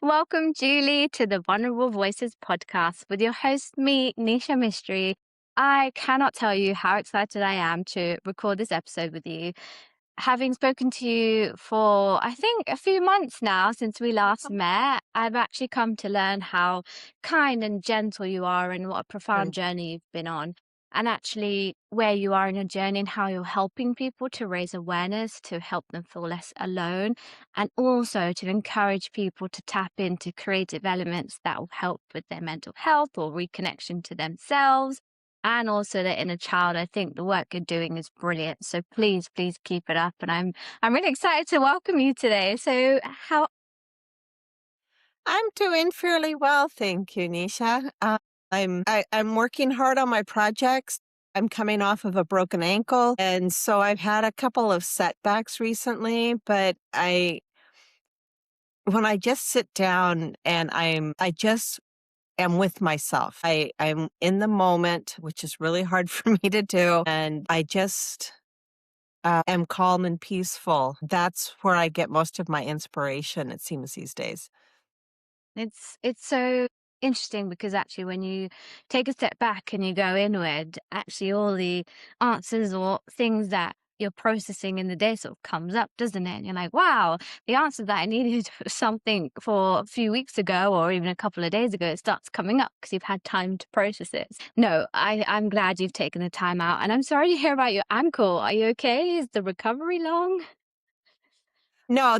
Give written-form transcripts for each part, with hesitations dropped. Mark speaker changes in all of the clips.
Speaker 1: Welcome, Julie, to the Vulnerable Voices podcast with your host, me, Nisha Mystery. I cannot tell you how excited I am to record this episode with you. Having spoken to you for, I think, a few months now since we last met, I've actually come to learn how kind and gentle you are and what a profound
Speaker 2: Mm.
Speaker 1: journey you've been on. And actually, where you are in your journey and how you're helping people to raise awareness, to help them feel less alone, and also to encourage people to tap into creative elements that will help with their mental health or reconnection to themselves and also their inner child. I think the work you're doing is brilliant. So please keep it up. And I'm really excited to welcome you today. So
Speaker 2: I'm doing fairly well, thank you, Nisha. I'm working hard on my projects. I'm coming off of a broken ankle, and so I've had a couple of setbacks recently. But when I just sit down and I just am with myself. I'm in the moment, which is really hard for me to do, and I just am calm and peaceful. That's where I get most of my inspiration, it seems these days.
Speaker 1: it's so interesting because actually when you take a step back and you go inward, actually all the answers or things that you're processing in the day sort of comes up, doesn't it? And you're like, wow, the answer that I needed for something for a few weeks ago or even a couple of days ago, it starts coming up because you've had time to process it. No, I'm glad you've taken the time out. And I'm sorry to hear about your ankle. Are you okay? Is the recovery long?
Speaker 2: No,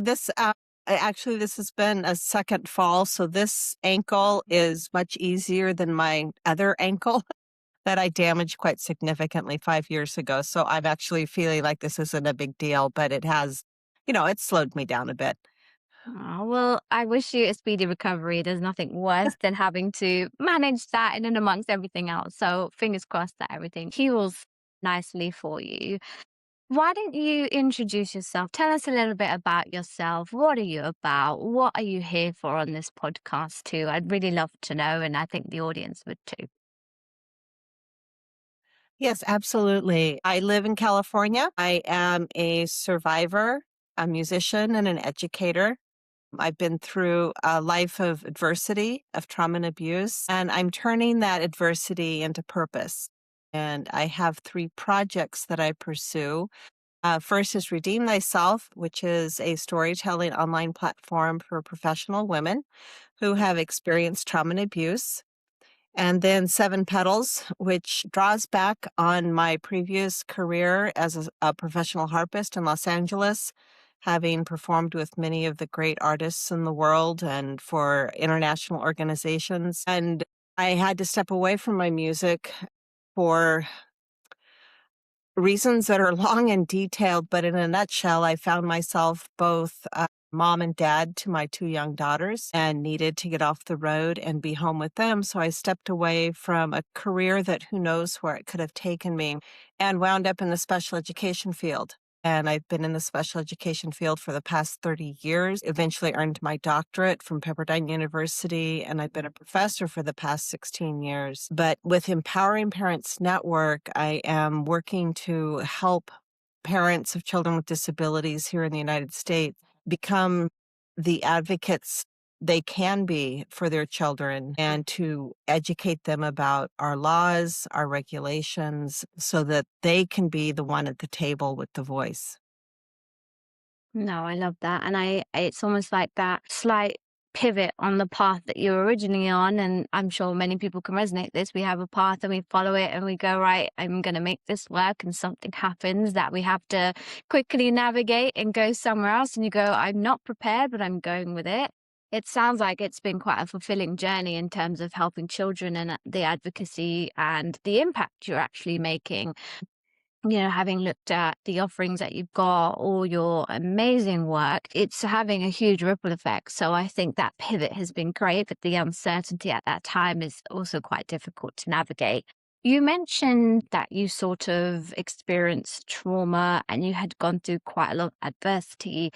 Speaker 2: actually, this has been a second fall. So this ankle is much easier than my other ankle that I damaged quite significantly 5 years ago. So I'm actually feeling like this isn't a big deal, but it has, it slowed me down a bit.
Speaker 1: Oh, well, I wish you a speedy recovery. There's nothing worse than having to manage that and then amongst everything else. So fingers crossed that everything heals nicely for you. Why don't you introduce yourself? Tell us a little bit about yourself. What are you about? What are you here for on this podcast too? I'd really love to know, and I think the audience would too.
Speaker 2: Yes, absolutely. I live in California. I am a survivor, a musician, and an educator. I've been through a life of adversity, of trauma and abuse, and I'm turning that adversity into purpose. And I have three projects that I pursue. First is Redeem Thyself, which is a storytelling online platform for professional women who have experienced trauma and abuse. And then Seven Petals, which draws back on my previous career as a professional harpist in Los Angeles, having performed with many of the great artists in the world and for international organizations. And I had to step away from my music for reasons that are long and detailed, but in a nutshell, I found myself both mom and dad to my two young daughters and needed to get off the road and be home with them. So I stepped away from a career that who knows where it could have taken me and wound up in the special education field. And I've been in the special education field for the past 30 years, eventually earned my doctorate from Pepperdine University, and I've been a professor for the past 16 years. But with Empowering Parents Network, I am working to help parents of children with disabilities here in the United States become the advocates they can be for their children and to educate them about our laws, our regulations, so that they can be the one at the table with the voice.
Speaker 1: No, I love that. And it's almost like that slight pivot on the path that you're originally on. And I'm sure many people can resonate this. We have a path and we follow it and we go, right, I'm going to make this work. And something happens that we have to quickly navigate and go somewhere else. And you go, I'm not prepared, but I'm going with it. It sounds like it's been quite a fulfilling journey in terms of helping children and the advocacy and the impact you're actually making. Having looked at the offerings that you've got, all your amazing work, it's having a huge ripple effect. So I think that pivot has been great, but the uncertainty at that time is also quite difficult to navigate. You mentioned that you sort of experienced trauma and you had gone through quite a lot of adversity.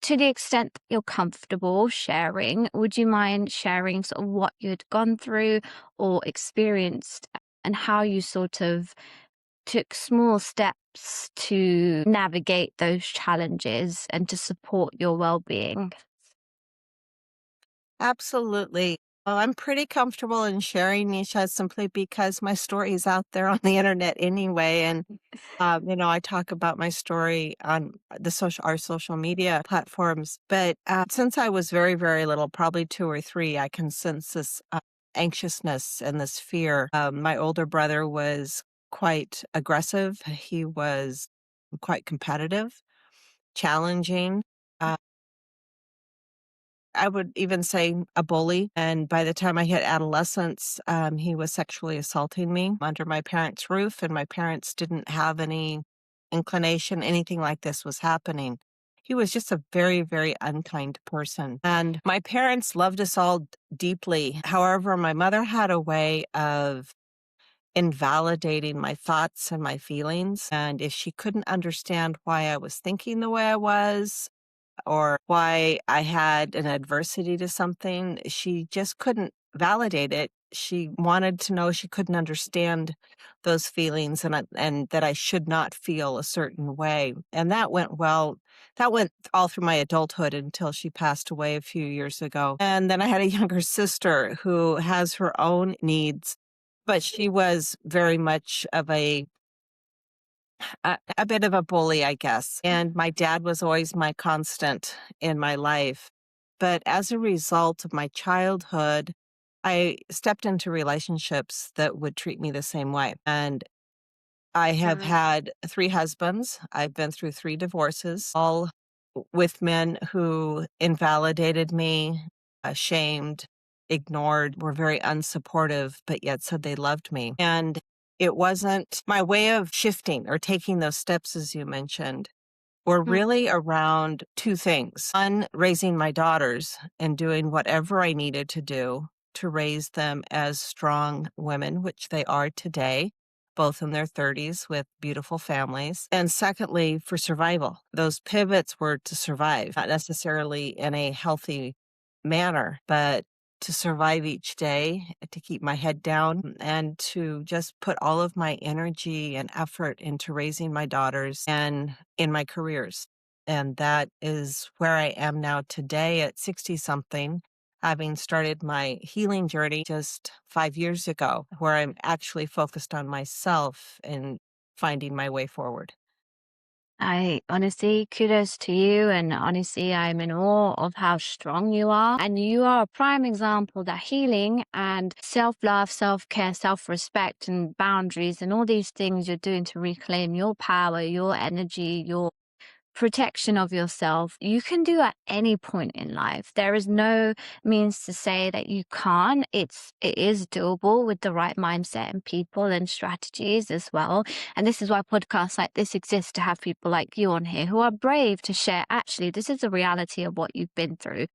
Speaker 1: To the extent that you're comfortable sharing, would you mind sharing sort of what you had gone through or experienced and how you sort of took small steps to navigate those challenges and to support your well-being?
Speaker 2: Absolutely. Well, I'm pretty comfortable in sharing Nisha simply because my story is out there on the internet anyway. And, I talk about my story on our social media platforms. But since I was very, very little, probably two or three, I can sense this anxiousness and this fear. My older brother was quite aggressive. He was quite competitive, challenging. Uh, I would even say a bully. And by the time I hit adolescence, he was sexually assaulting me under my parents' roof, and my parents didn't have any inclination anything like this was happening. He was just a very, very unkind person. And my parents loved us all deeply. However, my mother had a way of invalidating my thoughts and my feelings. And if she couldn't understand why I was thinking the way I was, or why I had an adversity to something, she just couldn't validate it. She wanted to know, she couldn't understand those feelings, and that I should not feel a certain way. And that went all through my adulthood until she passed away a few years ago. And then I had a younger sister who has her own needs, but she was very much of a bit of a bully, I guess. And my dad was always my constant in my life. But as a result of my childhood, I stepped into relationships that would treat me the same way. And I have
Speaker 1: Mm,
Speaker 2: had three husbands. I've been through three divorces, all with men who invalidated me, shamed, ignored, were very unsupportive, but yet said they loved me. And it wasn't my way of shifting or taking those steps, as you mentioned, were
Speaker 1: mm.
Speaker 2: really around two things. One, raising my daughters and doing whatever I needed to do to raise them as strong women, which they are today, both in their 30s with beautiful families. And secondly, for survival. Those pivots were to survive, not necessarily in a healthy manner, but to survive each day, to keep my head down, and to just put all of my energy and effort into raising my daughters and in my careers. And that is where I am now today at 60 something, having started my healing journey just 5 years ago, where I'm actually focused on myself and finding my way forward.
Speaker 1: I honestly, kudos to you. And honestly, I'm in awe of how strong you are. And you are a prime example that healing and self love, self care, self respect, and boundaries, and all these things you're doing to reclaim your power, your energy, your protection of yourself, you can do at any point in life. There is no means to say that you can't. It is doable with the right mindset and people and strategies as well. And this is why podcasts like this exist, to have people like you on here who are brave to share, actually, this is the reality of what you've been through.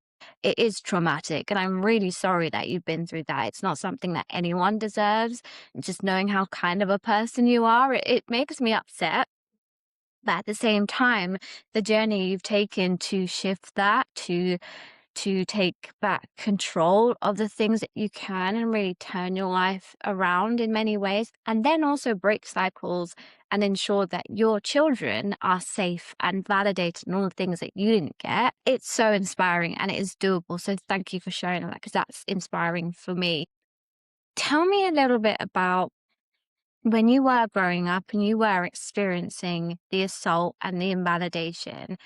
Speaker 1: It is traumatic, and I'm really sorry that you've been through that. It's not something that anyone deserves. Just knowing how kind of a person you are, it makes me upset, but at the same time, the journey you've taken to shift that, to take back control of the things that you can and really turn your life around in many ways, and then also break cycles and ensure that your children are safe and validated and all the things that you didn't get. It's so inspiring and it is doable. So thank you for sharing that, because that's inspiring for me. Tell me a little bit about when you were growing up and you were experiencing the assault and the invalidation.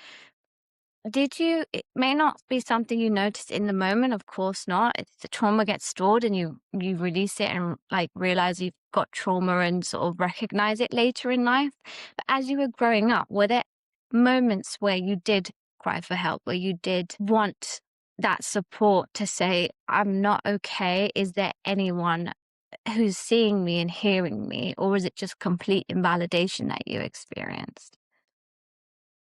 Speaker 1: It may not be something you noticed in the moment, of course not. The trauma gets stored and you release it and like realize you've got trauma and sort of recognize it later in life. But as you were growing up, were there moments where you did cry for help, where you did want that support to say, I'm not okay? Is there anyone who's seeing me and hearing me, or is it just complete invalidation that you experienced?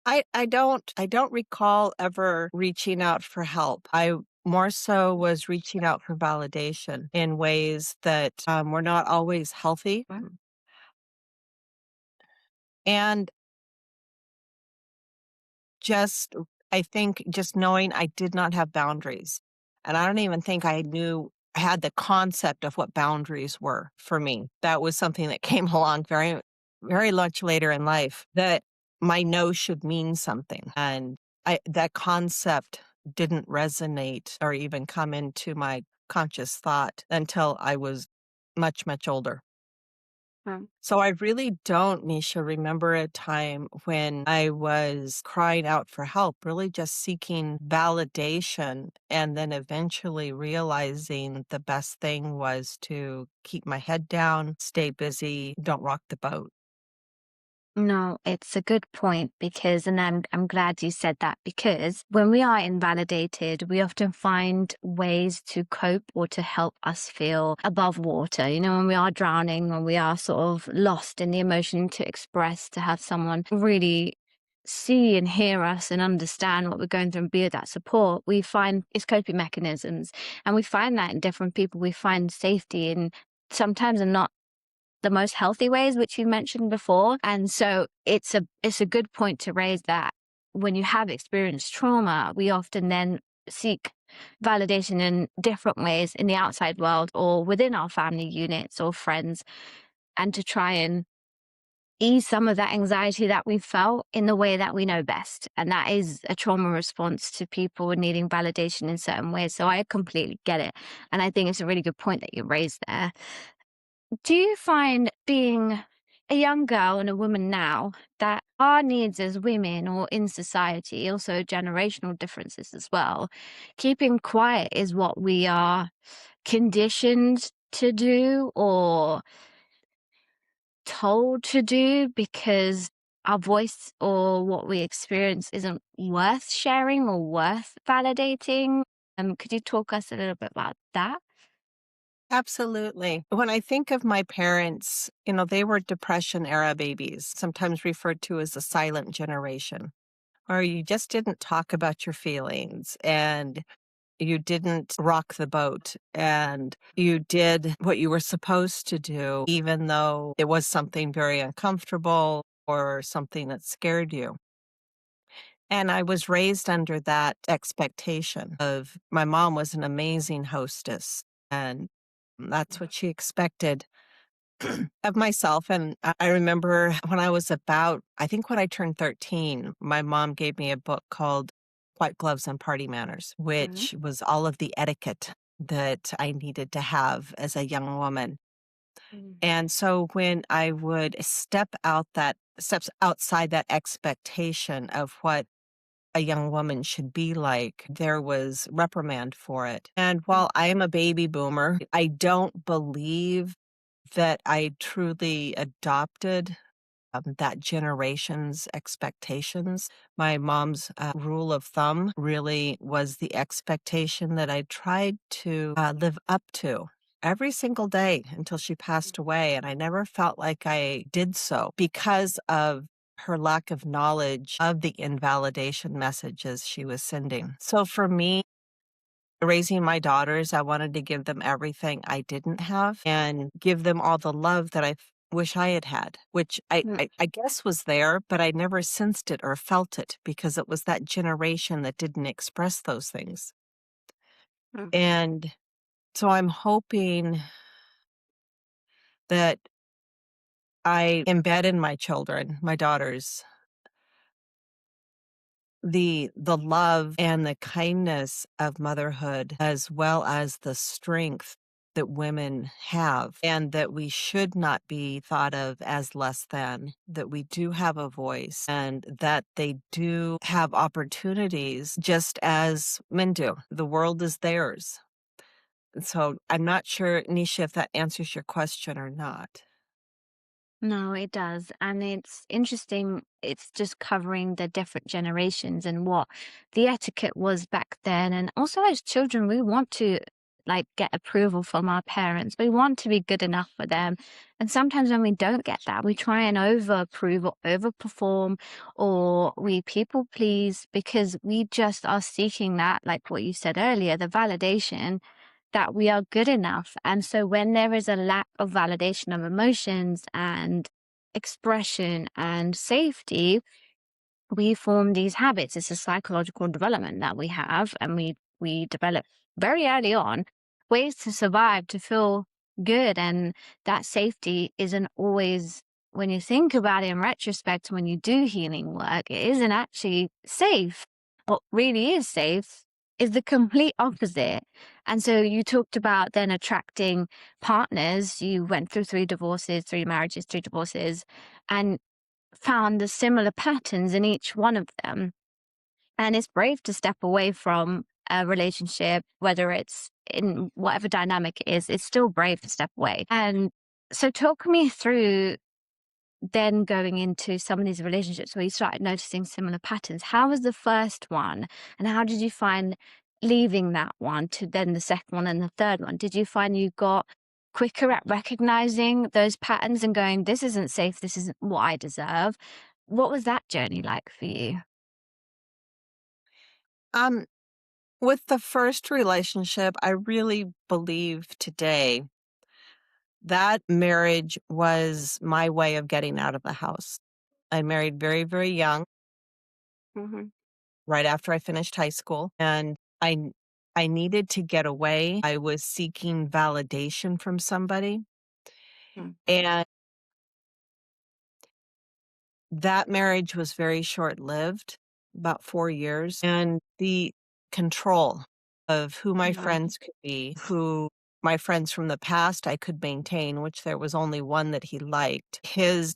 Speaker 2: I don't recall ever reaching out for help. I more so was reaching out for validation in ways that were not always healthy. And just, I think just knowing I did not have boundaries. And I don't even think I had the concept of what boundaries were for me. That was something that came along very, very much later in life, that my no should mean something. And that concept didn't resonate or even come into my conscious thought until I was much, much older.
Speaker 1: Mm.
Speaker 2: So I really don't, Nisha, remember a time when I was crying out for help, really just seeking validation, and then eventually realizing the best thing was to keep my head down, stay busy, don't rock the boat.
Speaker 1: No, it's a good point because, and I'm glad you said that because when we are invalidated, we often find ways to cope or to help us feel above water. You know, when we are drowning, when we are sort of lost in the emotion to express, to have someone really see and hear us and understand what we're going through and be that support, we find it's coping mechanisms. And we find that in different people. We find safety in sometimes in not the most healthy ways, which you mentioned before. And so it's a good point to raise that when you have experienced trauma, we often then seek validation in different ways in the outside world or within our family units or friends, and to try and ease some of that anxiety that we felt in the way that we know best. And that is a trauma response to people needing validation in certain ways. So I completely get it. And I think it's a really good point that you raised there. Do you find being a young girl and a woman now that our needs as women or in society, also generational differences as well, keeping quiet is what we are conditioned to do or told to do because our voice or what we experience isn't worth sharing or worth validating? Could you talk us a little bit about that?
Speaker 2: Absolutely. When I think of my parents, they were Depression era babies, sometimes referred to as the silent generation, where you just didn't talk about your feelings and you didn't rock the boat and you did what you were supposed to do, even though it was something very uncomfortable or something that scared you. And I was raised under that expectation of my mom was an amazing hostess, and that's what she expected of myself. And I remember when I was about, I think when I turned 13, my mom gave me a book called White Gloves and Party Manners,
Speaker 1: Mhm.
Speaker 2: which was all of the etiquette that I needed to have as a young woman.
Speaker 1: Mm.
Speaker 2: And so when I would steps outside that expectation of what a young woman should be like, there was reprimand for it. And
Speaker 1: Mm.
Speaker 2: while I am a baby boomer, I don't believe that I truly adopted that generation's expectations. My mom's rule of thumb really was the expectation that I tried to live up to every single day until she passed away. And I never felt like I did so because of her lack of knowledge of the invalidation messages she was sending. So for me, raising my daughters, I wanted to give them everything I didn't have and give them all the love that wish I had had, which
Speaker 1: Mm.
Speaker 2: I guess was there, but I never sensed it or felt it because it was that generation that didn't express those things.
Speaker 1: Mm.
Speaker 2: And so I'm hoping that I embed in my children, my daughters, the love and the kindness of motherhood, as well as the strength that women have, and that we should not be thought of as less than, that we do have a voice, and that they do have opportunities just as men do. The world is theirs. So I'm not sure, Nisha, if that answers your question or not.
Speaker 1: No, it does. And it's interesting. It's just covering the different generations and what the etiquette was back then. And also, as children, we want to like get approval from our parents. We want to be good enough for them. And sometimes when we don't get that, we try and over approve or overperform, or we people please because we just are seeking that, like what you said earlier, the validation that we are good enough. And so when there is a lack of validation of emotions and expression and safety, we form these habits. It's a psychological development that we have, and we develop very early on ways to survive, to feel good. And that safety isn't always, when you think about it in retrospect, when you do healing work, it isn't actually safe. What really is safe is the complete opposite. And so you talked about then attracting partners. You went through 3 divorces, 3 marriages, 3 divorces, and found the similar patterns in each one of them. And it's brave to step away from a relationship, whether it's in whatever dynamic it is, it's still brave to step away. And so talk me through then going into some of these relationships where you started noticing similar patterns. How was the first one? And how did you find leaving that one to then the second one and the third one? Did you find you got quicker at recognizing those patterns and going, this isn't safe, this isn't what I deserve? What was that journey like for you?
Speaker 2: Um, with the first relationship, I really believe today that marriage was my way of getting out of the house. I married very, very young,
Speaker 1: Mhm.
Speaker 2: right after I finished high school, and I needed to get away. I was seeking validation from somebody,
Speaker 1: Mm.
Speaker 2: and that marriage was very short-lived, about 4 years, and the control of who my
Speaker 1: Right.
Speaker 2: friends could be, who my friends from the past I could maintain, which there was only one that he liked. His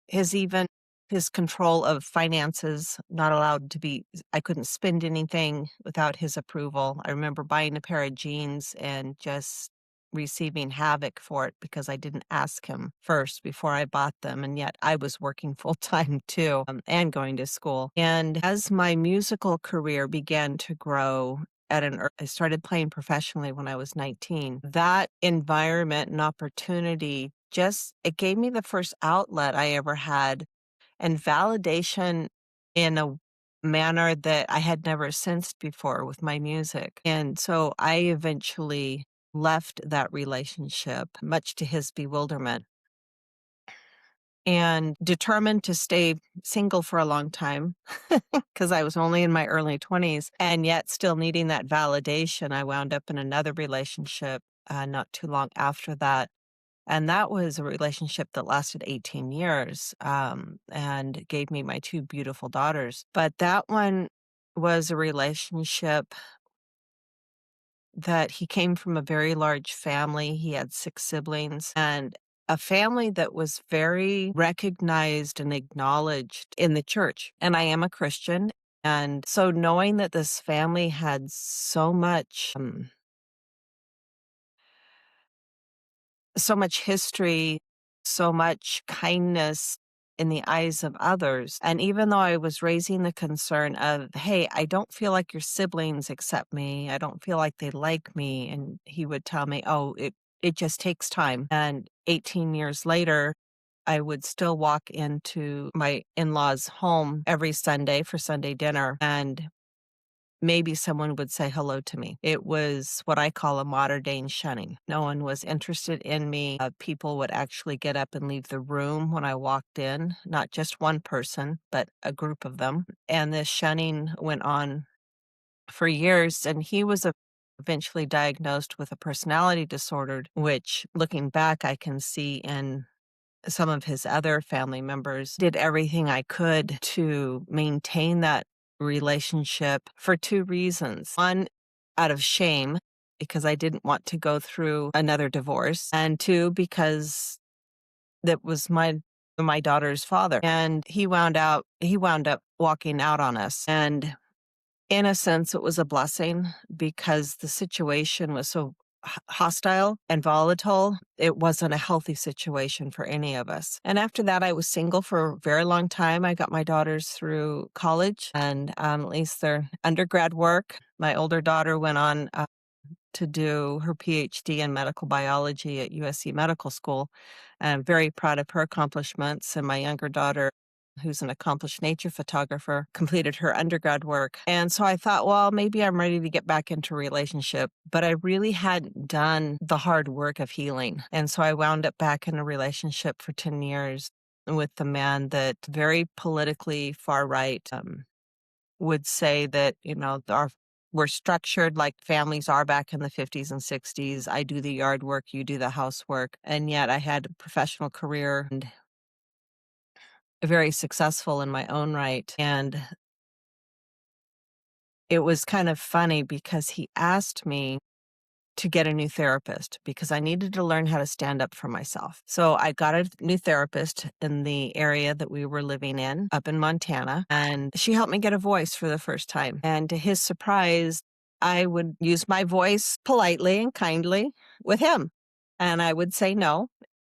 Speaker 2: his control of finances, not allowed to be I couldn't spend anything without his approval. I remember buying a pair of jeans and just receiving havoc for it because I didn't ask him first before I bought them, and yet I was working full time too, and going to school. And as my musical career began to grow I started playing professionally when I was 19. That environment and opportunity just it gave me the first outlet I ever had and validation in a manner that I had never sensed before with my music. And so I eventually left that relationship, much to his bewilderment, and determined to stay single for a long time because I was only in my early 20s and yet still needing that validation. I wound up in another relationship not too long after that. And that was a relationship that lasted 18 years, and gave me my 2 beautiful daughters. But that one was a relationship that he came from a very large family. He had 6 siblings and a family that was very recognized and acknowledged in the church. And I am a Christian. And so knowing that this family had so much history, so much kindness in the eyes of others. And even though I was raising the concern of, hey, I don't feel like your siblings accept me. I don't feel like they like me. And he would tell me, oh, it just takes time. And 18 years later, I would still walk into my in law's home every Sunday for Sunday dinner. And maybe someone would say hello to me. It was what I call a modern day shunning. No one was interested in me. People would actually get up and leave the room when I walked in, not just one person, but a group of them. And this shunning went on for years. And he was eventually diagnosed with a personality disorder, which looking back, I can see in some of his other family members did everything I could to maintain that relationship for 2 reasons. One, out of shame, because I didn't want to go through another divorce, and 2, because that was my daughter's father, and he wound up walking out on us, and in a sense, it was a blessing because the situation was so hostile and volatile. It wasn't a healthy situation for any of us. And after that, I was single for a very long time. I got my daughters through college and at least their undergrad work. My older daughter went on to do her PhD in medical biology at USC Medical School. And I'm very proud of her accomplishments. And my younger daughter, who's an accomplished nature photographer, completed her undergrad work. And so I thought, well, maybe I'm ready to get back into a relationship. But I really hadn't done the hard work of healing. And so I wound up back in a relationship for 10 years with the man that very politically far right. Would say that, we're structured like families are back in the 50s and 60s. I do the yard work, you do the housework. And yet I had a professional career and very successful in my own right. And it was kind of funny because he asked me to get a new therapist because I needed to learn how to stand up for myself. So I got a new therapist in the area that we were living in up in Montana, and she helped me get a voice for the first time. And to his surprise, I would use my voice politely and kindly with him. And I would say no,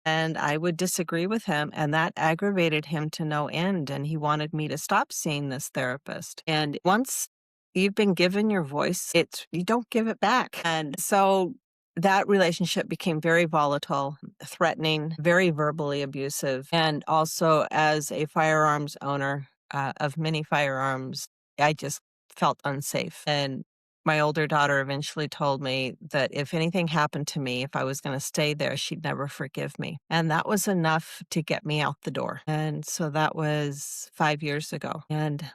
Speaker 2: and I would disagree with him, and that aggravated him to no end, and he wanted me to stop seeing this therapist. And once you've been given your voice, it's you don't give it back. And so that relationship became very volatile, threatening, very verbally abusive. And also as a firearms owner of many firearms, I just felt unsafe. And my older daughter eventually told me that if anything happened to me, if I was going to stay there, she'd never forgive me. And that was enough to get me out the door. And so that was 5 years ago. And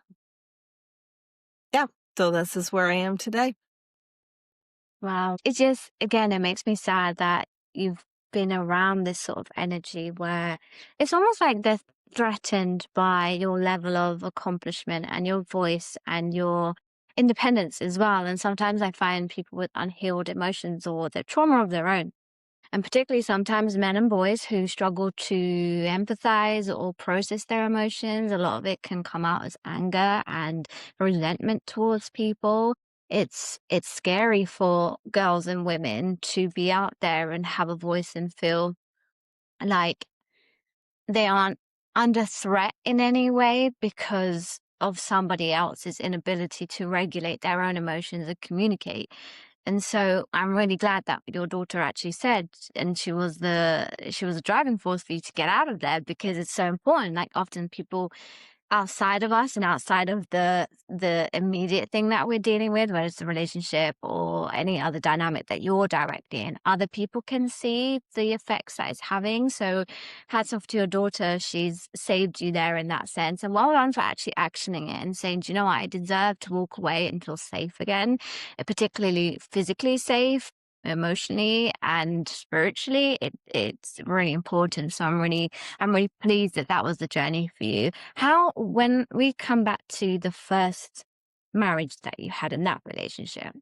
Speaker 2: yeah, so this is where I am today.
Speaker 1: Wow. It just, again, it makes me sad that you've been around this sort of energy where it's almost like they're threatened by your level of accomplishment and your voice and your independence as well. And sometimes I find people with unhealed emotions or the trauma of their own, and particularly sometimes men and boys who struggle to empathize or process their emotions. A lot of it can come out as anger and resentment towards people. It's scary for girls and women to be out there and have a voice and feel like they aren't under threat in any way because of somebody else's inability to regulate their own emotions and communicate. And so I'm really glad that your daughter actually said, and she was a driving force for you to get out of there because it's so important. Like often people outside of us and outside of the immediate thing that we're dealing with, whether it's a relationship or any other dynamic that you're directly in, other people can see the effects that it's having. So hats off to your daughter. She's saved you there in that sense. And well done for actually actioning it and saying, "Do you know what? I deserve to walk away and feel safe again, particularly physically safe." Emotionally and spiritually, it's really important. So I'm really pleased that that was the journey for you. How, when we come back to the first marriage that you had in that relationship,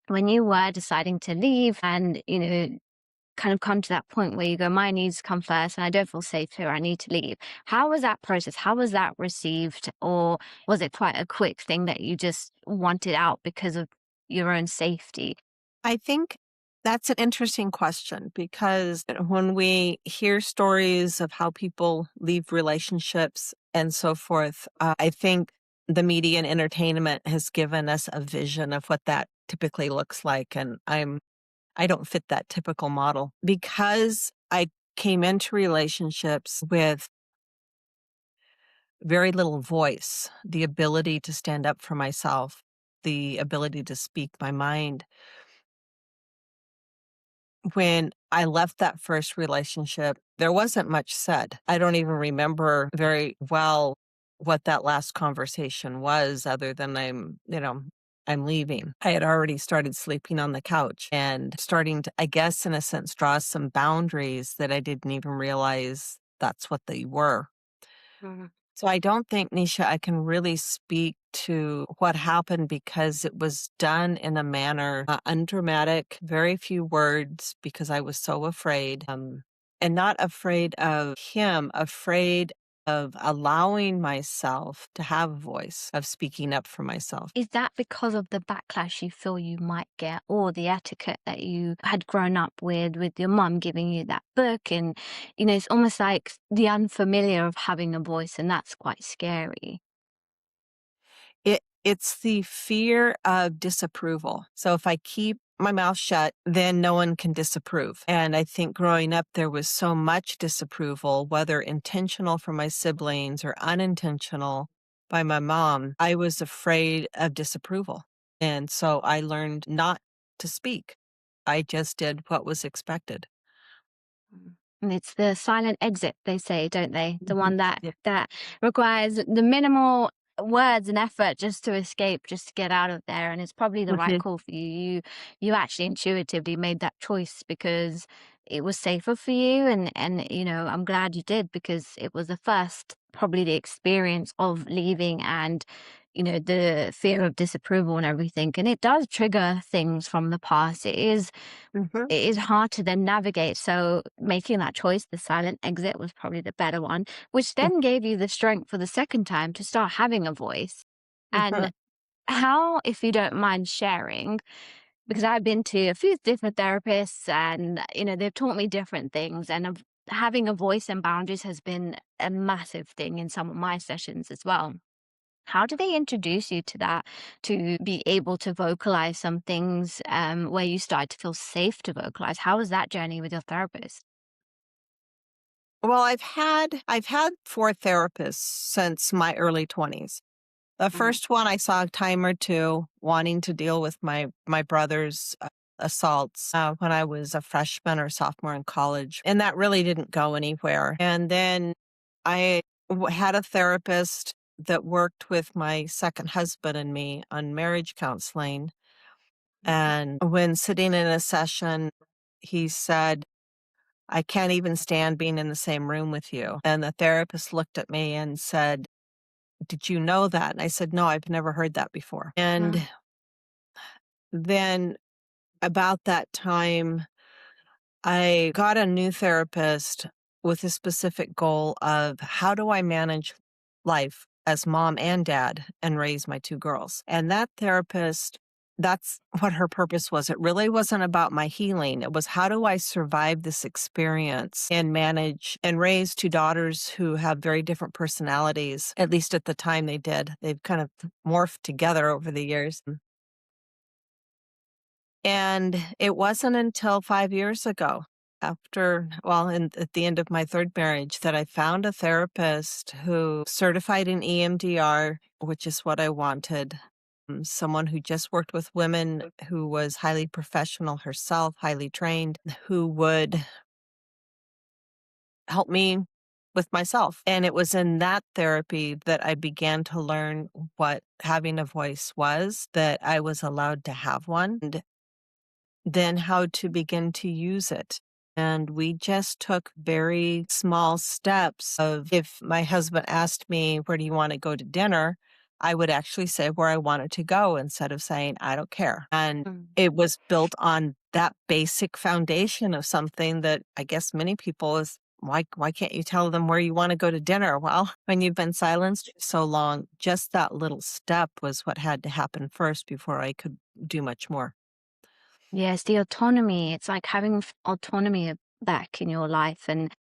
Speaker 1: when you were deciding to leave and, kind of come to that point where you go, my needs come first and I don't feel safe here, I need to leave. How was that process? How was that received? Or was it quite a quick thing that you just wanted out because of your own safety?
Speaker 2: I think that's an interesting question because when we hear stories of how people leave relationships and so forth, I think the media and entertainment has given us a vision of what that typically looks like. And I don't fit that typical model because I came into relationships with very little voice, the ability to stand up for myself, the ability to speak my mind. When I left that first relationship, there wasn't much said. I don't even remember very well what that last conversation was other than I'm leaving. I had already started sleeping on the couch and starting to, I guess, in a sense, draw some boundaries that I didn't even realize that's what they were.
Speaker 1: Mhm.
Speaker 2: So I don't think, Nisha, I can really speak to what happened because it was done in a manner undramatic, very few words because I was so afraid. And not afraid of him, afraid of allowing myself to have a voice, of speaking up for myself.
Speaker 1: Is that because of the backlash you feel you might get, or the etiquette that you had grown up with your mum giving you that book? And, it's almost like the unfamiliar of having a voice, and that's quite scary.
Speaker 2: It's the fear of disapproval. So if I keep my mouth shut, then no one can disapprove. And I think growing up, there was so much disapproval, whether intentional from my siblings or unintentional by my mom. I was afraid of disapproval. And so I learned not to speak. I just did what was expected.
Speaker 1: Mm. And it's the silent exit, they say, don't they? The
Speaker 2: Mhm.
Speaker 1: one that
Speaker 2: Yeah.
Speaker 1: that requires the minimal words and effort just to escape, just to get out of there. And it's probably the right
Speaker 2: Mhm.
Speaker 1: call for you. You actually intuitively made that choice because it was safer for you. And I'm glad you did because it was the first, probably the experience of leaving and the fear of disapproval and everything. And it does trigger things from the past.
Speaker 2: Mhm.
Speaker 1: It is hard to then navigate. So making that choice, the silent exit was probably the better one, which then gave you the strength for the second time to start having a voice. And
Speaker 2: Mhm.
Speaker 1: how, if you don't mind sharing, because I've been to a few different therapists and, they've taught me different things. And having a voice and boundaries has been a massive thing in some of my sessions as well. How do they introduce you to that, to be able to vocalize some things where you start to feel safe to vocalize? How was that journey with your therapist?
Speaker 2: Well, I've had 4 therapists since my early 20s. The
Speaker 1: Mm,
Speaker 2: first one I saw a time or 2 wanting to deal with my brother's, assaults, when I was a freshman or sophomore in college, and that really didn't go anywhere. And then I had a therapist that worked with my second husband and me on marriage counseling,
Speaker 1: mm,
Speaker 2: and when sitting in a session, he said, "I can't even stand being in the same room with you." And the therapist looked at me and said, "Did you know that?" And I said, "No, I've never heard that before."
Speaker 1: mm,
Speaker 2: And then about that time, I got a new therapist with a specific goal of how do I manage life as mom and dad and raise my 2 girls? And that therapist, that's what her purpose was. It really wasn't about my healing. It was how do I survive this experience and manage and raise 2 daughters who have very different personalities, at least at the time they did. They've kind of morphed together over the years. And it wasn't until 5 years ago, at the end of my 3rd marriage, that I found a therapist who certified in EMDR, which is what I wanted. Someone who just worked with women, who was highly professional herself, highly trained, who would help me with myself. And it was in that therapy that I began to learn what having a voice was, that I was allowed to have one, and then how to begin to use it. And we just took very small steps of if my husband asked me, "Where do you want to go to dinner?" I would actually say where I wanted to go instead of saying, "I don't care." And
Speaker 1: mm.
Speaker 2: it was built on that basic foundation of something that I guess many people is, why can't you tell them where you want to go to dinner? Well, when you've been silenced for so long, just that little step was what had to happen first before I could do much more.
Speaker 1: Yes, the autonomy. It's like having autonomy back in your life, and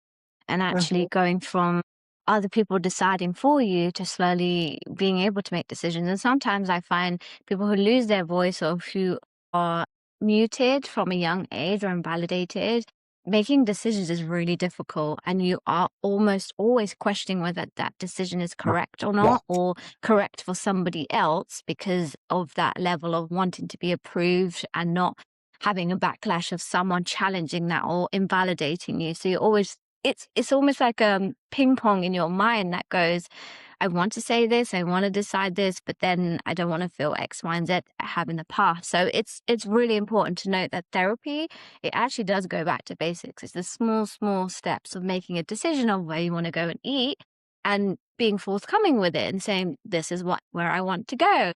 Speaker 1: actually
Speaker 2: Mhm.
Speaker 1: going from other people deciding for you to slowly being able to make decisions. And sometimes I find people who lose their voice or who are muted from a young age or invalidated, making decisions is really difficult. And you are almost always questioning whether that decision is correct or not, or correct for somebody else because of that level of wanting to be approved and not having a backlash of someone challenging that or invalidating you. So you're always it's almost like ping pong in your mind that goes, I want to say this, I want to decide this, but then I don't want to feel X, Y, and Z I have in the past. So it's really important to note that therapy, it actually does go back to basics. It's the small, small steps of making a decision of where you want to go and eat and being forthcoming with it and saying, this is where I want to go.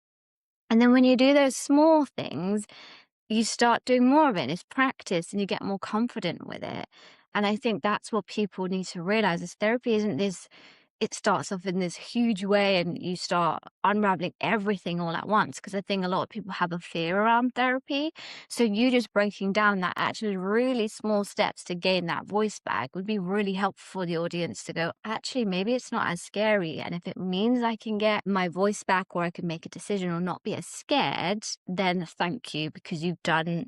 Speaker 1: And then when you do those small things, you start doing more of it. It's practice and you get more confident with it. And I think that's what people need to realize is therapy isn't this, it starts off in this huge way and you start unraveling everything all at once. Because I think a lot of people have a fear around therapy. So you just breaking down that actually really small steps to gain that voice back would be really helpful for the audience to go, actually, maybe it's not as scary. And if it means I can get my voice back or I can make a decision or not be as scared, then thank you because you've done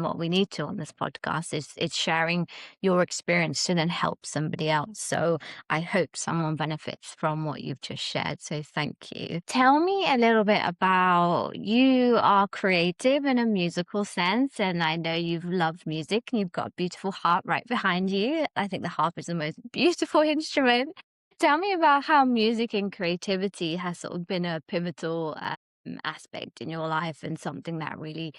Speaker 1: what we need to on this podcast. It's sharing your experience to then help somebody else. So I hope someone benefits from what you've just shared. So thank you. Tell me a little bit about you are creative in a musical sense, and I know you've loved music and you've got a beautiful harp right behind you. I think the harp is the most beautiful instrument. Tell me about how music and creativity has sort of been a pivotal aspect in your life and something that really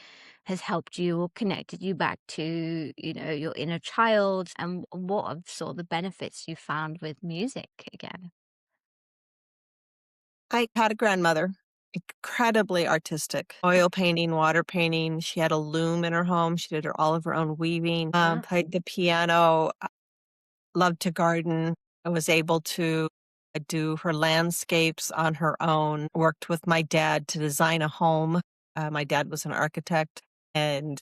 Speaker 1: has helped you or connected you back to, your inner child, and what are sort of the benefits you found with music again?
Speaker 2: I had a grandmother incredibly artistic. Oil painting, water painting. She had a loom in her home. She did all of her own weaving,
Speaker 1: Wow.
Speaker 2: played the piano, loved to garden. I was able to do her landscapes on her own, worked with my dad to design a home. My dad was an architect and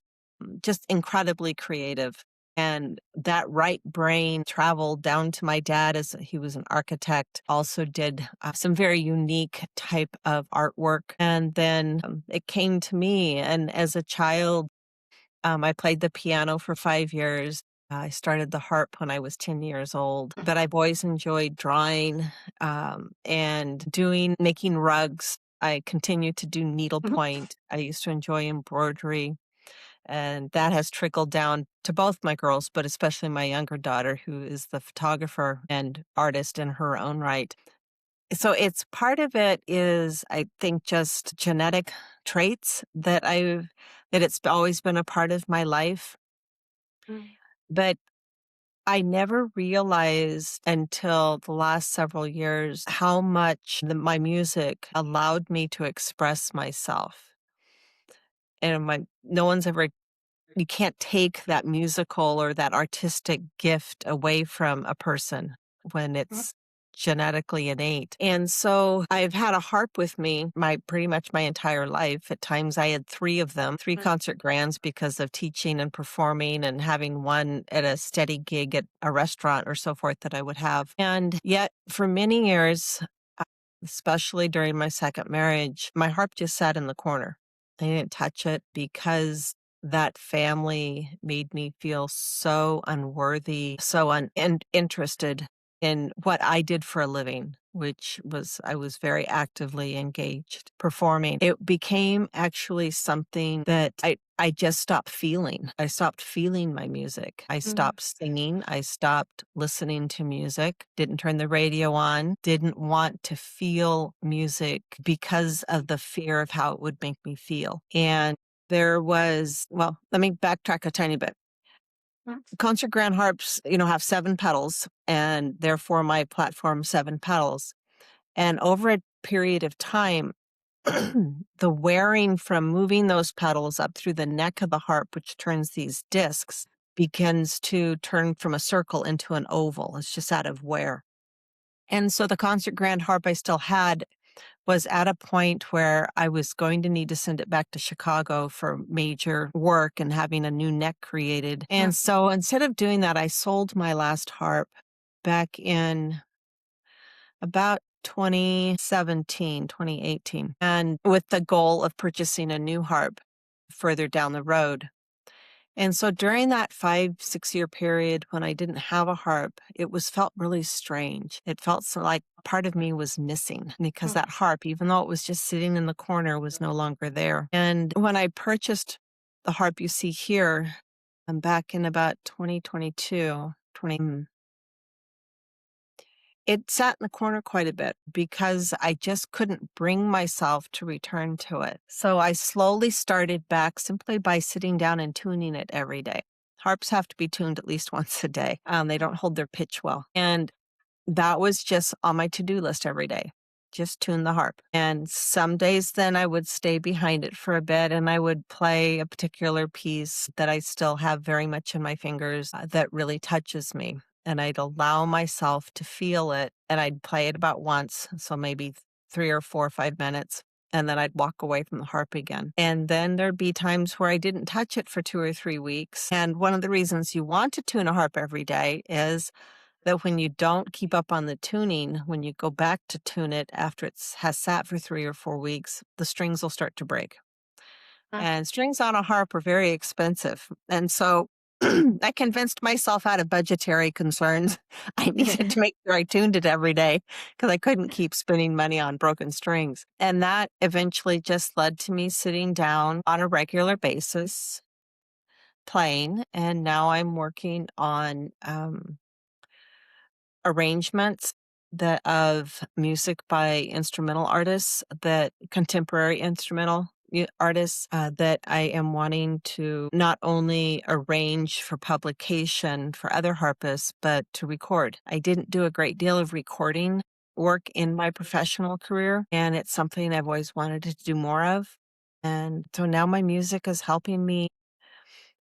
Speaker 2: just incredibly creative. And that right brain traveled down to my dad as he was an architect, also did some very unique type of artwork. And then it came to me. And as a child, I played the piano for 5 years. I started the harp when I was 10 years old, but I've always enjoyed drawing and making rugs. I continue to do
Speaker 1: Mhm.
Speaker 2: needlepoint. I used to enjoy embroidery, and that has trickled down to both my girls, but especially my younger daughter, who is the photographer and artist in her own right. So it's part of it is, I think, just genetic traits that it's always been a part of my life.
Speaker 1: Mm.
Speaker 2: But I never realized until the last several years how much my music allowed me to express myself. And no one's ever you can't take that musical or that artistic gift away from a person when
Speaker 1: Mhm.
Speaker 2: it's genetically innate. And so I've had a harp with me my pretty much my entire life. At times I had three of them, three
Speaker 1: Mm.
Speaker 2: concert grands because of teaching and performing and having one at a steady gig at a restaurant or so forth that I would have. And yet for many years, especially during my second marriage, my harp just sat in the corner. I didn't touch it because that family made me feel so unworthy, so uninterested in what I did for a living, which was I was very actively engaged performing. It became actually something that I just stopped feeling. I stopped feeling my music. I
Speaker 1: Mm.
Speaker 2: stopped singing. I stopped listening to music, didn't turn the radio on, didn't want to feel music because of the fear of how it would make me feel. And well, let me backtrack a tiny bit.
Speaker 1: Mm.
Speaker 2: Concert grand harps, have 7 pedals, and therefore my platform 7 pedals. And over a period of time, the wearing from moving those pedals up through the neck of the harp, which turns these discs, begins to turn from a circle into an oval. It's just out of wear. And so the concert grand harp I still had was at a point where I was going to need to send it back to Chicago for major work and having a new neck created.
Speaker 1: Mm.
Speaker 2: And so instead of doing that, I sold my last harp back in about 2017, 2018, and with the goal of purchasing a new harp further down the road. And so during that 5, 6 year period when I didn't have a harp, felt really strange. It felt like part of me was missing because
Speaker 1: Mm.
Speaker 2: that harp, even though it was just sitting in the corner, was no longer there. And when I purchased the harp you see here, I'm back in about 2022, it sat in the corner quite a bit because I just couldn't bring myself to return to it. So I slowly started back simply by sitting down and tuning it every day. Harps have to be tuned at least once a day. They don't hold their pitch well. And that was just on my to-do list every day. Just tune the harp. And some days then I would stay behind it for a bit and I would play a particular piece that I still have very much in my fingers that really touches me. And I'd allow myself to feel it and I'd play it about once. So maybe 3 or 4 or 5 minutes. And then I'd walk away from the harp again. And then there'd be times where I didn't touch it for 2 or 3 weeks. And one of the reasons you want to tune a harp every day is that when you don't keep up on the tuning, when you go back to tune it after has sat for 3 or 4 weeks, the strings will start to break.
Speaker 1: Mm.
Speaker 2: And strings on a harp are very expensive. And so I convinced myself out of budgetary concerns, I needed to make sure I tuned it every day because I couldn't keep spending money on broken strings. And that eventually just led to me sitting down on a regular basis, playing. And now I'm working on arrangements of music by instrumental artists, that contemporary instrumental artists that I am wanting to not only arrange for publication for other harpists, but to record. I didn't do a great deal of recording work in my professional career, and it's something I've always wanted to do more of. And so now my music is helping me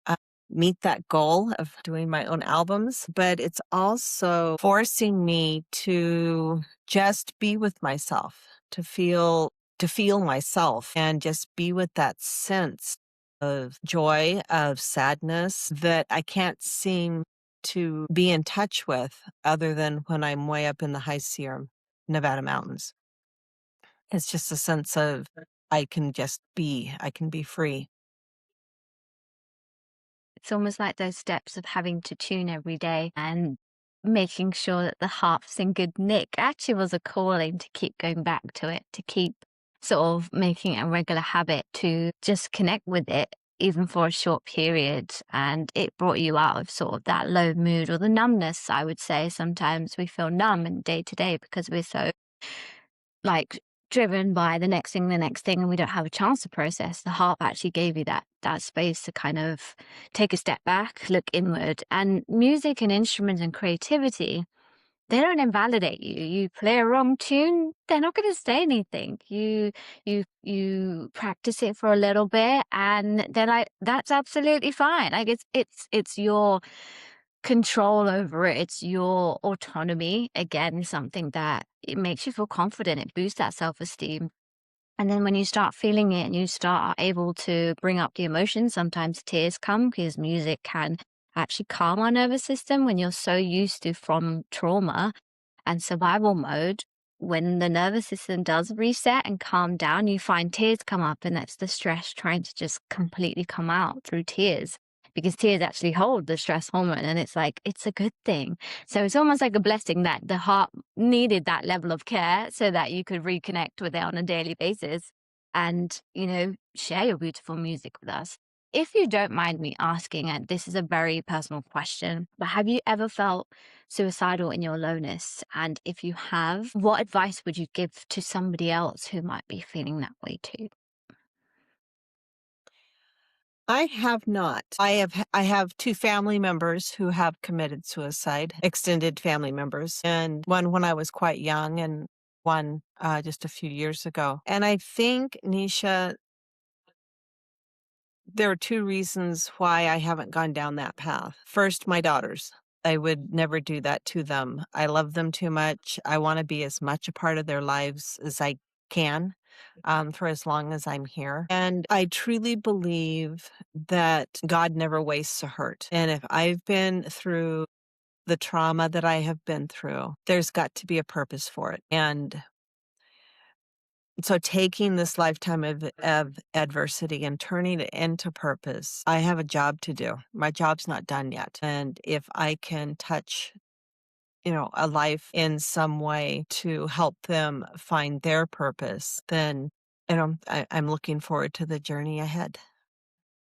Speaker 2: uh, meet that goal of doing my own albums, but it's also forcing me to just be with myself, to feel myself and just be with that sense of joy, of sadness that I can't seem to be in touch with other than when I'm way up in the high Sierra Nevada mountains. It's just a sense of I can be free.
Speaker 1: It's almost like those steps of having to tune every day and making sure that the harp's in good nick actually was a calling to keep going back to it, to keep sort of making it a regular habit to just connect with it, even for a short period. And it brought you out of sort of that low mood or the numbness, I would say. Sometimes we feel numb in day to day because we're so like driven by the next thing, and we don't have a chance to process. The harp actually gave you that space to kind of take a step back, look inward. And music and instruments and creativity, they don't invalidate you. You play a wrong tune, they're not going to say anything. You practice it for a little bit, and they're like, "That's absolutely fine." Like it's your control over it. It's your autonomy. Again, something that it makes you feel confident. It boosts that self-esteem. And then when you start feeling it and you start able to bring up the emotions, sometimes tears come because music can actually calm our nervous system when you're so used to from trauma and survival mode. When the nervous system does reset and calm down, you find tears come up, and that's the stress trying to just completely come out through tears, because tears actually hold the stress hormone, and it's like, it's a good thing. So it's almost like a blessing that the heart needed that level of care so that you could reconnect with it on a daily basis and, share your beautiful music with us. If you don't mind me asking, and this is a very personal question, but have you ever felt suicidal in your aloneness? And if you have, what advice would you give to somebody else who might be feeling that way too?
Speaker 2: I have not. I have 2 family members who have committed suicide, extended family members, and one when I was quite young and one, just a few years ago. And I think, Nisha, there are 2 reasons why I haven't gone down that path. First, my daughters. I would never do that to them. I love them too much. I wanna be as much a part of their lives as I can, for as long as I'm here. And I truly believe that God never wastes a hurt. And if I've been through the trauma that I have been through, there's got to be a purpose for it. And so taking this lifetime of adversity and turning it into purpose, I have a job to do. My job's not done yet. And if I can touch, a life in some way to help them find their purpose, then, I'm looking forward to the journey ahead.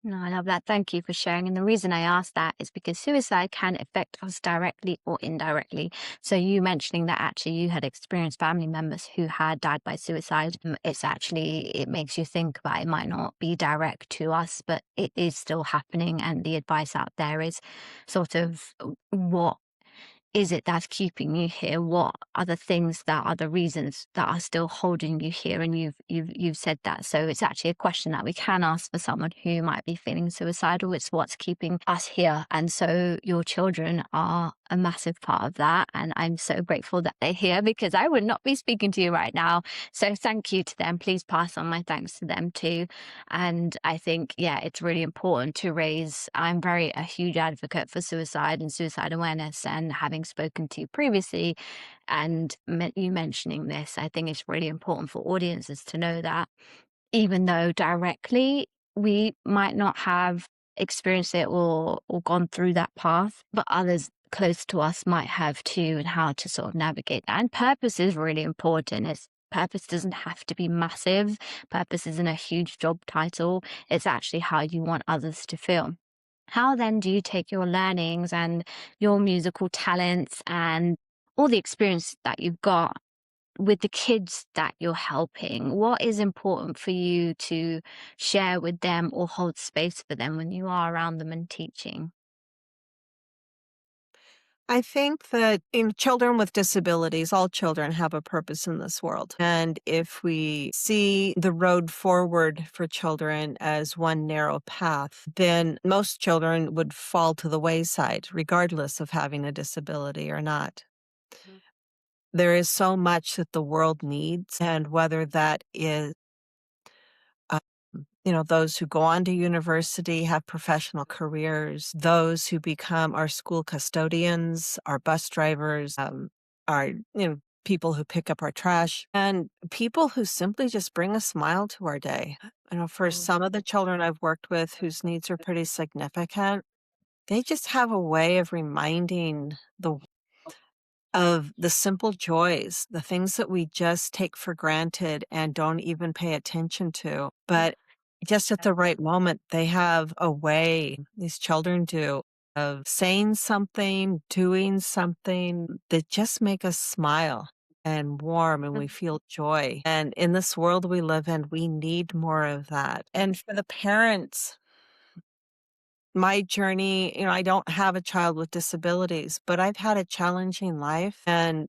Speaker 1: No, I love that. Thank you for sharing. And the reason I asked that is because suicide can affect us directly or indirectly. So you mentioning that actually you had experienced family members who had died by suicide, it makes you think that it might not be direct to us, but it is still happening. And the advice out there is sort of what is it that's keeping you here? What are the things that are the reasons that are still holding you here? And you've said that. So it's actually a question that we can ask for someone who might be feeling suicidal. It's what's keeping us here. And so your children are a massive part of that. And I'm so grateful that they're here because I would not be speaking to you right now. So thank you to them. Please pass on my thanks to them too. And I think, yeah, it's really important to raise. I'm very a huge advocate for suicide and suicide awareness. And having spoken to you previously and you mentioning this, I think it's really important for audiences to know that even though directly we might not have experienced it or gone through that path, but others close to us might have too, and how to sort of navigate that. And purpose is really important. Purpose doesn't have to be massive. Purpose isn't a huge job title. It's actually how you want others to feel. How then do you take your learnings and your musical talents and all the experience that you've got with the kids that you're helping? What is important for you to share with them or hold space for them when you are around them and teaching?
Speaker 2: I think that in children with disabilities, all children have a purpose in this world. And if we see the road forward for children as one narrow path, then most children would fall to the wayside, regardless of having a disability or not.
Speaker 1: Mhm.
Speaker 2: There is so much that the world needs, and whether that is uh, those who go on to university, have professional careers, those who become our school custodians, our bus drivers, our, people who pick up our trash, and people who simply just bring a smile to our day. For
Speaker 1: Mm.
Speaker 2: some of the children I've worked with whose needs are pretty significant, they just have a way of reminding of the simple joys, the things that we just take for granted and don't even pay attention to. But just at the right moment, they have a way, these children do, of saying something, doing something that just make us smile and warm and we feel joy. And in this world we live in, we need more of that. And for the parents, my journey, I don't have a child with disabilities, but I've had a challenging life, and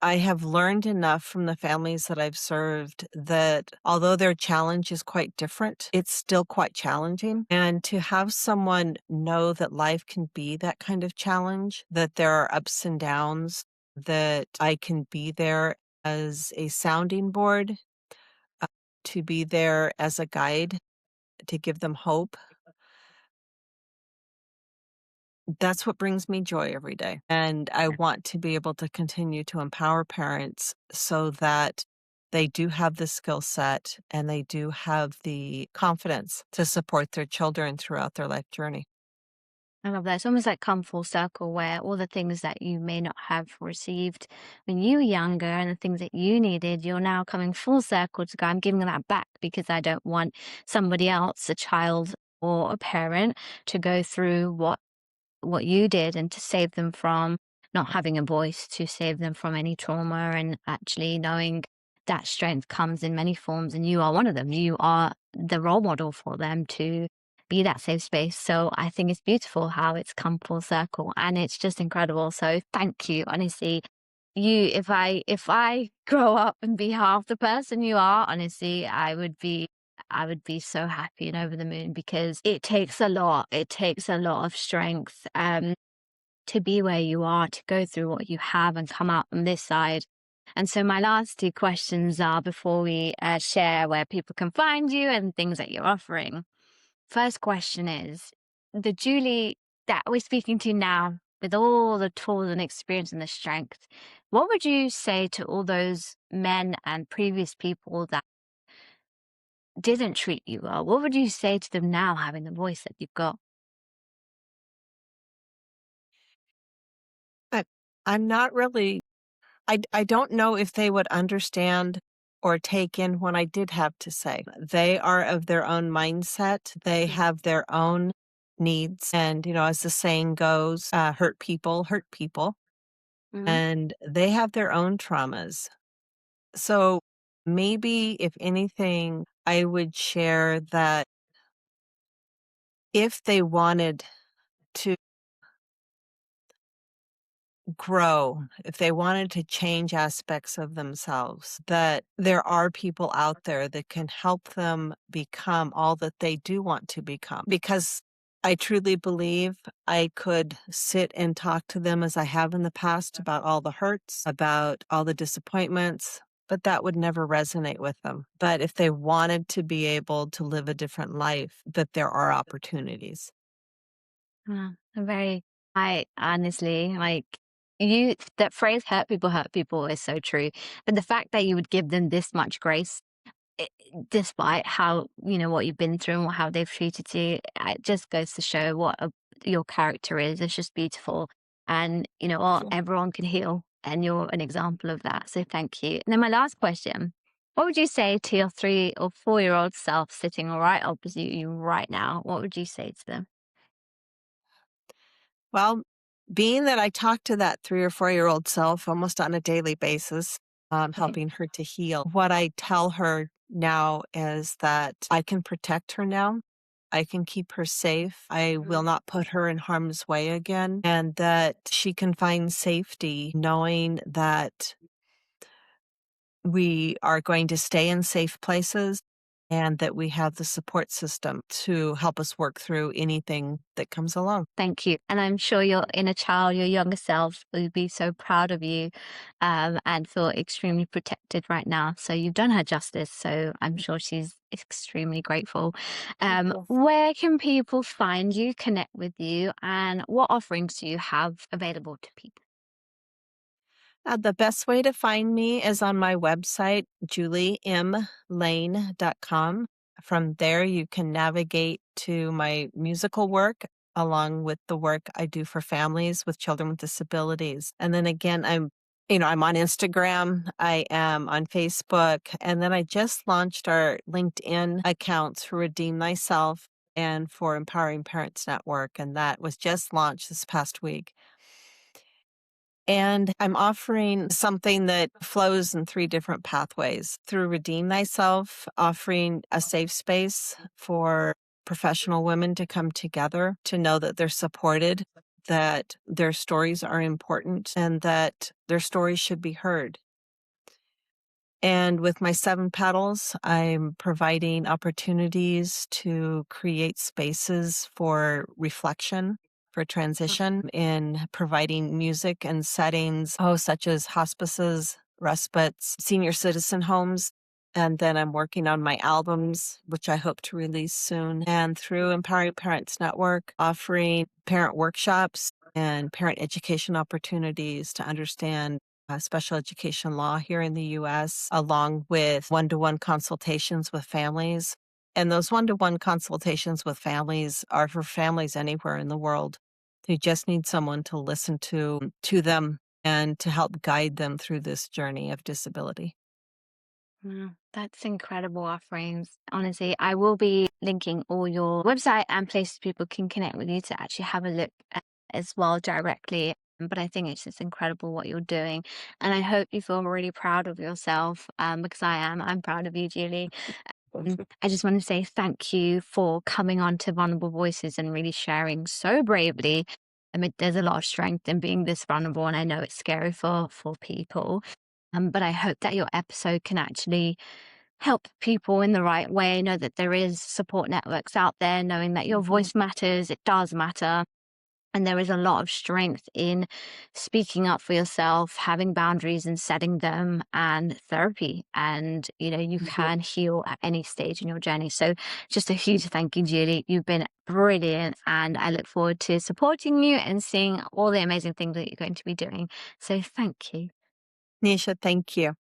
Speaker 2: I have learned enough from the families that I've served that although their challenge is quite different, it's still quite challenging. And to have someone know that life can be that kind of challenge, that there are ups and downs, that I can be there as a sounding board, uh, to be there as a guide, to give them hope. That's what brings me joy every day, and I want to be able to continue to empower parents so that they do have the skill set and they do have the confidence to support their children throughout their life journey.
Speaker 1: I love that. It's almost like come full circle where all the things that you may not have received when you were younger and the things that you needed, you're now coming full circle to go, I'm giving that back because I don't want somebody else, a child or a parent, to go through what you did and to save them from not having a voice, to save them from any trauma, and actually knowing that strength comes in many forms and you are one of them. You are the role model for them to be that safe space. So I think it's beautiful how it's come full circle and it's just incredible. So thank you. Honestly, if I grow up and be half the person you are, honestly, I would be so happy and over the moon because it takes a lot. It takes a lot of strength to be where you are, to go through what you have and come out on this side. And so my last two questions are before we share where people can find you and things that you're offering. First question is the Julie that we're speaking to now, with all the tools and experience and the strength, what would you say to all those men and previous people that didn't treat you well? What would you say to them now, having the voice that you've got?
Speaker 2: I I'm not really I don't know if they would understand or take in what I did have to say. They are of their own mindset. They have their own needs. And, as the saying goes, hurt people,
Speaker 1: Mm-hmm.
Speaker 2: and they have their own traumas. So maybe, if anything, I would share that if they wanted to grow, if they wanted to change aspects of themselves, that there are people out there that can help them become all that they do want to become. Because I truly believe I could sit and talk to them as I have in the past about all the hurts, about all the disappointments, but that would never resonate with them. But if they wanted to be able to live a different life, that there are opportunities.
Speaker 1: Very, I honestly like that phrase hurt people is so true. But the fact that you would give them this much grace, i- despite how, what you've been through and how they've treated you, it just goes to show your character is. It's just beautiful. And you know what? Everyone can heal. And you're an example of that. So thank you. And then my last question. What would you say to your 3 or 4 year old self sitting right opposite you right now? What would you say to them?
Speaker 2: Well, being that I talk to that 3 or 4-year-old self almost on a daily basis, helping her to heal, what I tell her now is that I can protect her now. I can keep her safe. I will not put her in harm's way again, and that she can find safety knowing that we are going to stay in safe places and that we have the support system to help us work through anything that comes along.
Speaker 1: Thank you. And I'm sure your inner child, your younger self, will be so proud of you and feel extremely protected right now. So you've done her justice. So I'm sure she's extremely grateful.
Speaker 2: Yes.
Speaker 1: Where can people find you, connect with you, and what offerings do you have available to people?
Speaker 2: The best way to find me is on my website, juliemlane.com. From there, you can navigate to my musical work along with the work I do for families with children with disabilities. And then again, I'm on Instagram, I am on Facebook, and then I just launched our LinkedIn accounts for Redeem Thyself and for Empowering Parents Network, and that was just launched this past week. And I'm offering something that flows in three different pathways through Redeem Thyself, offering a safe space for professional women to come together, to know that they're supported, that their stories are important, and that their stories should be heard. And with my 7 Petals, I'm providing opportunities to create spaces for reflection, for transition, in providing music and settings, such as hospices, respites, senior citizen homes. And then I'm working on my albums, which I hope to release soon. And through Empowering Parents Network, offering parent workshops and parent education opportunities to understand special education law here in the US, along with one-to-one consultations with families. And those one-to-one consultations with families are for families anywhere in the world who just need someone to listen to them and to help guide them through this journey of disability.
Speaker 1: Wow, that's incredible offerings. Honestly, I will be linking all your website and places people can connect with you to actually have a look at as well directly. But I think it's just incredible what you're doing. And I hope you feel really proud of yourself because I am. I'm proud of you, Julie. I just want to say thank you for coming on to Vulnerable Voices and really sharing so bravely. I mean, there's a lot of strength in being this vulnerable, and I know it's scary for people. But I hope that your episode can actually help people in the right way, know that there is support networks out there, knowing that your
Speaker 2: Mhm.
Speaker 1: voice matters, it does matter. And there is a lot of strength in speaking up for yourself, having boundaries and setting them, and therapy. And, you can heal at any stage in your journey. So just a huge thank you, Julie. You've been brilliant. And I look forward to supporting you and seeing all the amazing things that you're going to be doing. So thank you.
Speaker 2: Nisha, thank you.